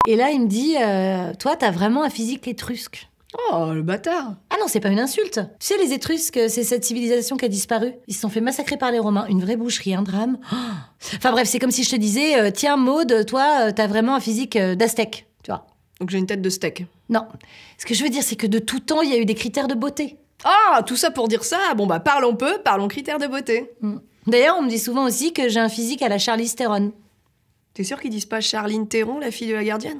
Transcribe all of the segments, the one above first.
Et là, il me dit, toi, t'as vraiment un physique étrusque. Oh, le bâtard. Ah non, c'est pas une insulte. Tu sais, les Étrusques, c'est cette civilisation qui a disparu. Ils se sont fait massacrer par les Romains. Une vraie boucherie, un drame. Oh. Enfin bref, c'est comme si je te disais, tiens, Maud, toi, t'as vraiment un physique d'aztèque, tu vois. Donc j'ai une tête de steak. Non. Ce que je veux dire, c'est que de tout temps, il y a eu des critères de beauté. Ah, tout ça pour dire ça. Bon bah parlons peu, parlons critères de beauté. D'ailleurs, on me dit souvent aussi que j'ai un physique à la Charlize Theron. T'es sûr qu'ils disent pas Charline Theron, la fille de la gardienne?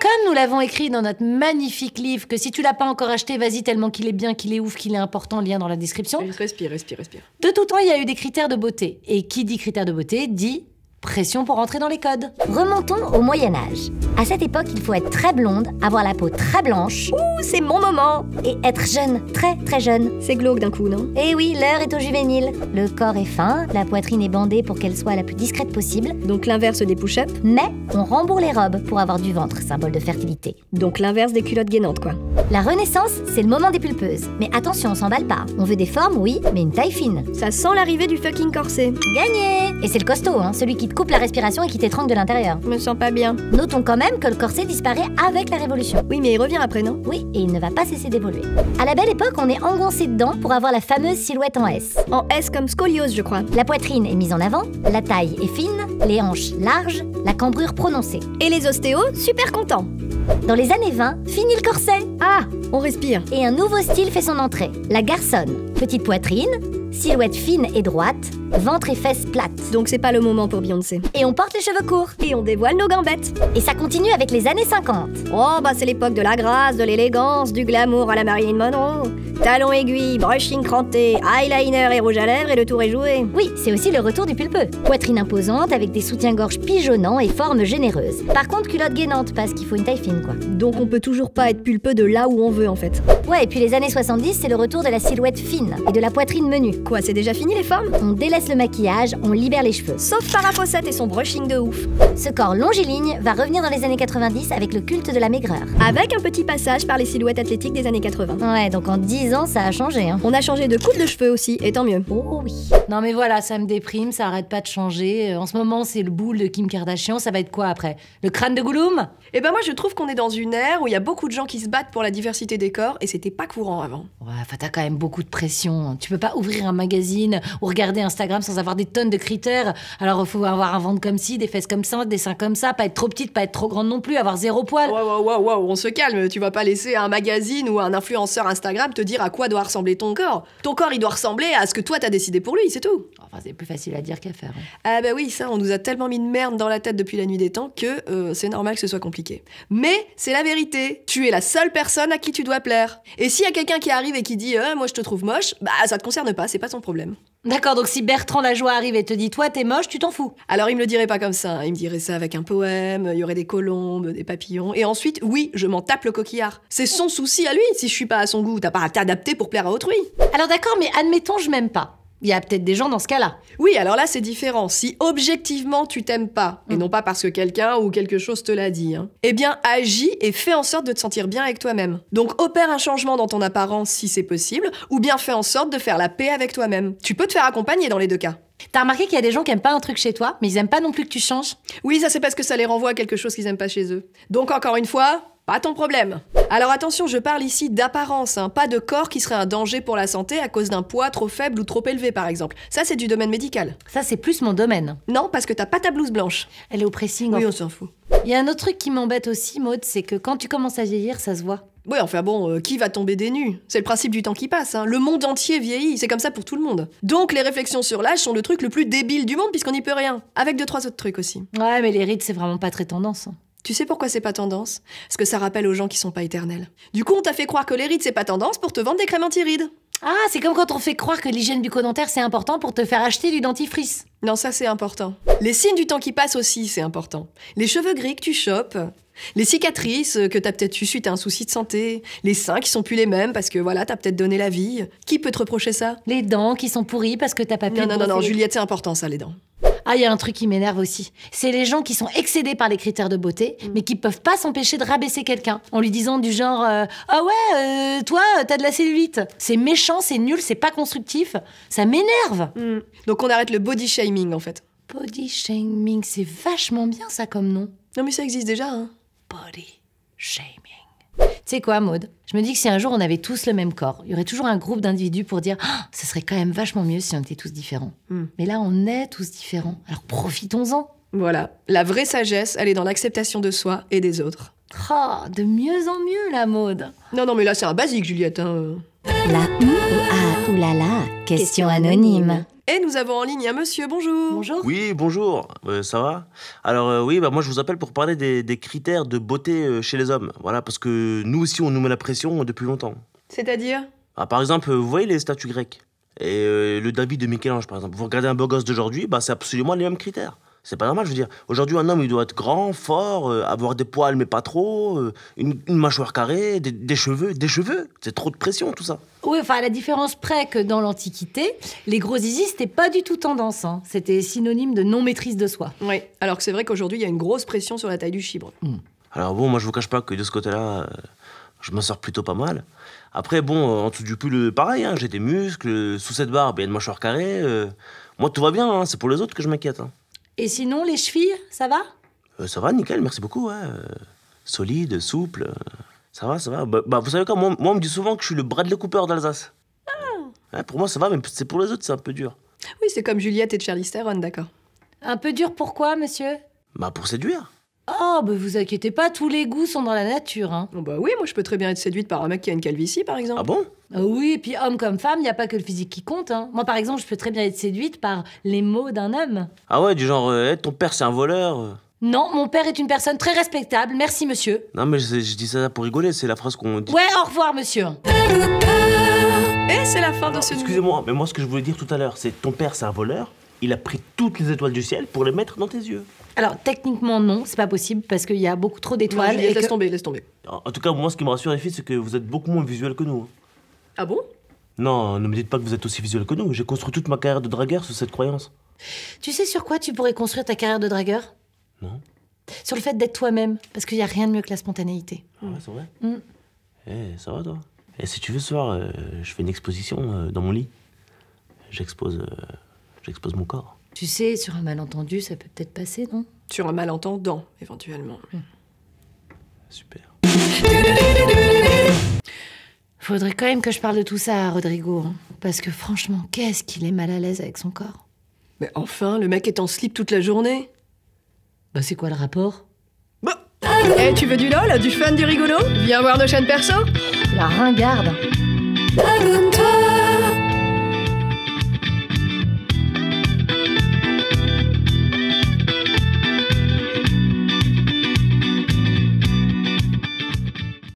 Comme nous l'avons écrit dans notre magnifique livre, que si tu l'as pas encore acheté, vas-y, tellement qu'il est bien, qu'il est ouf, qu'il est important, lien dans la description. Respire. De tout temps, il y a eu des critères de beauté. Et qui dit critères de beauté, dit pression pour entrer dans les codes. Remontons au Moyen-Âge. À cette époque, il faut être très blonde, avoir la peau très blanche. Ouh, c'est mon moment. Et être jeune, très très jeune. C'est glauque d'un coup, non? Et oui, l'heure est au juvénile. Le corps est fin, la poitrine est bandée pour qu'elle soit la plus discrète possible. Donc l'inverse des push-ups. Mais on rembourre les robes pour avoir du ventre, symbole de fertilité. Donc l'inverse des culottes gainantes, quoi. La Renaissance, c'est le moment des pulpeuses. Mais attention, on s'emballe pas. On veut des formes, oui, mais une taille fine. Ça sent l'arrivée du fucking corset. Gagné! Et c'est le costaud, hein, celui qui te coupe la respiration et qui t'étrangle de l'intérieur. Je me sens pas bien. Notons quand même que le corset disparaît avec la Révolution. Oui, mais il revient après, non? Oui, et il ne va pas cesser d'évoluer. À la belle époque, on est engoncé dedans pour avoir la fameuse silhouette en S. En S comme scoliose, je crois. La poitrine est mise en avant, la taille est fine, les hanches larges, la cambrure prononcée. Et les ostéos, super contents. Dans les années 20, fini le corset. Ah, on respire. Et un nouveau style fait son entrée. La garçonne. Petite poitrine, silhouette fine et droite, ventre et fesses plates. Donc c'est pas le moment pour Beyoncé. Et on porte les cheveux courts. Et on dévoile nos gambettes. Et ça continue avec les années 50. Oh bah c'est l'époque de la grâce, de l'élégance, du glamour à la Marilyn Monroe. Talons aiguilles, brushing cranté, eyeliner et rouge à lèvres et le tour est joué. Oui, c'est aussi le retour du pulpeux. Poitrine imposante avec des soutiens-gorge pigeonnants et forme généreuse. Par contre, culotte gainante parce qu'il faut une taille fine quoi. Donc on peut toujours pas être pulpeux de là où on veut en fait. Ouais, et puis les années 70, c'est le retour de la silhouette fine et de la poitrine menue. Quoi, c'est déjà fini les formes? On délaisse le maquillage, on libère les cheveux. Sauf Farah Fawcett et son brushing de ouf. Ce corps longiligne va revenir dans les années 90 avec le culte de la maigreur. Avec un petit passage par les silhouettes athlétiques des années 80. Ouais, donc en 10 ans, ça a changé, hein. On a changé de coupe de cheveux aussi, et tant mieux. Oh oui. Non mais voilà, ça me déprime, ça arrête pas de changer. En ce moment, c'est le boule de Kim Kardashian, ça va être quoi après? Le crâne de Gollum? Eh ben moi je trouve qu'on est dans une ère où il y a beaucoup de gens qui se battent pour la diversité des corps, et c'était pas courant avant. Ouais, enfin t'as quand même beaucoup de pression. Tu peux pas ouvrir un magazine ou regarder Instagram sans avoir des tonnes de critères. Alors faut avoir un ventre comme ci, des fesses comme ça, des seins comme ça, pas être trop petite, pas être trop grande non plus, avoir zéro poil. Wow, on se calme, tu vas pas laisser un magazine ou un influenceur Instagram te dire à quoi doit ressembler ton corps. Ton corps il doit ressembler à ce que toi t'as décidé pour lui, c'est tout. Enfin c'est plus facile à dire qu'à faire. Ah bah oui, ça on nous a tellement mis de merde dans la tête depuis la nuit des temps que c'est normal que ce soit compliqué. Mais c'est la vérité, tu es la seule personne à qui tu dois plaire. Et s'il y a quelqu'un qui arrive et qui dit moi je te trouve moche, bah ça te concerne pas, c'est pas son problème. D'accord, donc si Bertrand Lajoie arrive et te dit toi t'es moche, tu t'en fous. Alors il me le dirait pas comme ça, il me dirait ça avec un poème, il y aurait des colombes, des papillons, et ensuite, oui, je m'en tape le coquillard. C'est son souci à lui, si je suis pas à son goût, t'as pas à t'adapter pour plaire à autrui. Alors d'accord, mais admettons je m'aime pas. Il y a peut-être des gens dans ce cas-là. Oui, alors là c'est différent. Si objectivement tu t'aimes pas, et non pas parce que quelqu'un ou quelque chose te l'a dit, eh bien agis et fais en sorte de te sentir bien avec toi-même. Donc opère un changement dans ton apparence si c'est possible, ou bien fais en sorte de faire la paix avec toi-même. Tu peux te faire accompagner dans les deux cas. T'as remarqué qu'il y a des gens qui aiment pas un truc chez toi, mais ils aiment pas non plus que tu changes? Oui, ça c'est parce que ça les renvoie à quelque chose qu'ils aiment pas chez eux. Donc encore une fois, pas ton problème. Alors attention, je parle ici d'apparence, pas de corps qui serait un danger pour la santé à cause d'un poids trop faible ou trop élevé par exemple. Ça c'est du domaine médical. Ça c'est plus mon domaine. Non, parce que t'as pas ta blouse blanche. Elle est au pressing. Oui, on s'en fout. Il y a un autre truc qui m'embête aussi, Maud, c'est que quand tu commences à vieillir, ça se voit. Oui, enfin bon, qui va tomber des nues? C'est le principe du temps qui passe, Le monde entier vieillit, c'est comme ça pour tout le monde. Donc les réflexions sur l'âge sont le truc le plus débile du monde puisqu'on n'y peut rien. Avec 2-3 autres trucs aussi. Ouais, mais les rides, c'est vraiment pas très tendance. Tu sais pourquoi c'est pas tendance? Parce que ça rappelle aux gens qui sont pas éternels. Du coup, on t'a fait croire que les rides c'est pas tendance pour te vendre des crèmes anti-rides. Ah, c'est comme quand on fait croire que l'hygiène bucco-dentaire c'est important pour te faire acheter du dentifrice. Non, ça c'est important. Les signes du temps qui passe aussi, c'est important. Les cheveux gris que tu chopes, les cicatrices que t'as peut-être eu suite à un souci de santé, les seins qui sont plus les mêmes parce que voilà, t'as peut-être donné la vie. Qui peut te reprocher ça? Les dents qui sont pourries parce que t'as pas pu... Non, Juliette, c'est important ça, les dents. Ah, il y a un truc qui m'énerve aussi. C'est les gens qui sont excédés par les critères de beauté, mais qui peuvent pas s'empêcher de rabaisser quelqu'un en lui disant du genre ah ouais, toi, t'as de la cellulite. C'est méchant, c'est nul, c'est pas constructif. Ça m'énerve. Donc on arrête le body shaming en fait. Body shaming, c'est vachement bien ça comme nom. Non mais ça existe déjà, hein. Body shaming. Tu sais quoi, Maud? Je me dis que si un jour on avait tous le même corps, il y aurait toujours un groupe d'individus pour dire « Ce serait quand même vachement mieux si on était tous différents. Mais là, on est tous différents. Alors profitons-en. Voilà. La vraie sagesse, elle est dans l'acceptation de soi et des autres. Oh, de mieux en mieux, la Maud. Non, mais là, c'est un basique, Juliette, hein. La oulala, question anonyme. Et nous avons en ligne un monsieur, bonjour. Bonjour. Oui, bonjour, ça va? Alors oui, moi je vous appelle pour parler des critères de beauté chez les hommes. Voilà, parce que nous aussi on nous met la pression depuis longtemps. C'est-à-dire? Par exemple, vous voyez les statues grecques et le David de Michel-Ange par exemple. Vous regardez un beau gosse d'aujourd'hui, c'est absolument les mêmes critères. C'est pas normal, je veux dire. Aujourd'hui, un homme, il doit être grand, fort, avoir des poils, mais pas trop, une mâchoire carrée, des cheveux. Des cheveux, c'est trop de pression, tout ça. Oui, enfin, à la différence près que dans l'Antiquité, les gros zizi, c'était pas du tout tendance. Hein. C'était synonyme de non-maîtrise de soi. Oui, alors que c'est vrai qu'aujourd'hui, il y a une grosse pression sur la taille du chibre. Alors bon, moi, je vous cache pas que de ce côté-là, je m'en sors plutôt pas mal. Après, bon, en dessous du pull, pareil, hein, j'ai des muscles, sous cette barbe, il y a une mâchoire carrée. Moi, tout va bien, hein, c'est pour les autres que je m'inquiète. Hein. Et sinon, les chevilles, ça va? Ça va, nickel, merci beaucoup. Ouais. Solide, souple, ça va, ça va. Vous savez quoi, moi, on me dit souvent que je suis le Bradley Cooper d'Alsace. Ouais, pour moi, ça va, mais c'est pour les autres, c'est un peu dur. Oui, c'est comme Juliette et Charlize Theron, d'accord. Un peu dur, pourquoi, monsieur? Pour séduire. Oh, vous inquiétez pas, tous les goûts sont dans la nature. Hein. Oh oui, moi je peux très bien être séduite par un mec qui a une calvitie, par exemple. Ah bon? Oui, et puis homme comme femme, il n'y a pas que le physique qui compte. Hein. Moi, par exemple, je peux très bien être séduite par les mots d'un homme. Ah ouais, du genre, ton père c'est un voleur. Non, mon père est une personne très respectable, merci monsieur. Non mais je dis ça pour rigoler, c'est la phrase qu'on dit. Ouais, au revoir monsieur. Et c'est la fin de ce... Excusez-moi, mais moi ce que je voulais dire tout à l'heure, c'est ton père c'est un voleur, il a pris toutes les étoiles du ciel pour les mettre dans tes yeux. Alors, techniquement, non, c'est pas possible, parce qu'il y a beaucoup trop d'étoiles. Juliette, laisse tomber, laisse tomber. En tout cas, moi ce qui me rassure les filles, c'est que vous êtes beaucoup moins visuels que nous. Ah bon? Non, ne me dites pas que vous êtes aussi visuel que nous, j'ai construit toute ma carrière de dragueur sur cette croyance. Tu sais sur quoi tu pourrais construire ta carrière de dragueur? Non? Sur le fait d'être toi-même, parce qu'il n'y a rien de mieux que la spontanéité. Ah ouais, c'est vrai? Ça va toi? Et si tu veux ce soir, je fais une exposition dans mon lit. J'expose mon corps. Tu sais, sur un malentendu, ça peut peut-être passer, non? Sur un malentendant, éventuellement. Super. Faudrait quand même que je parle de tout ça à Rodrigo, hein, parce que franchement, qu'est-ce qu'il est mal à l'aise avec son corps. Mais enfin, le mec est en slip toute la journée. C'est quoi le rapport? Tu veux du lol, du fun, du rigolo? Viens voir nos chaînes perso. La ringarde.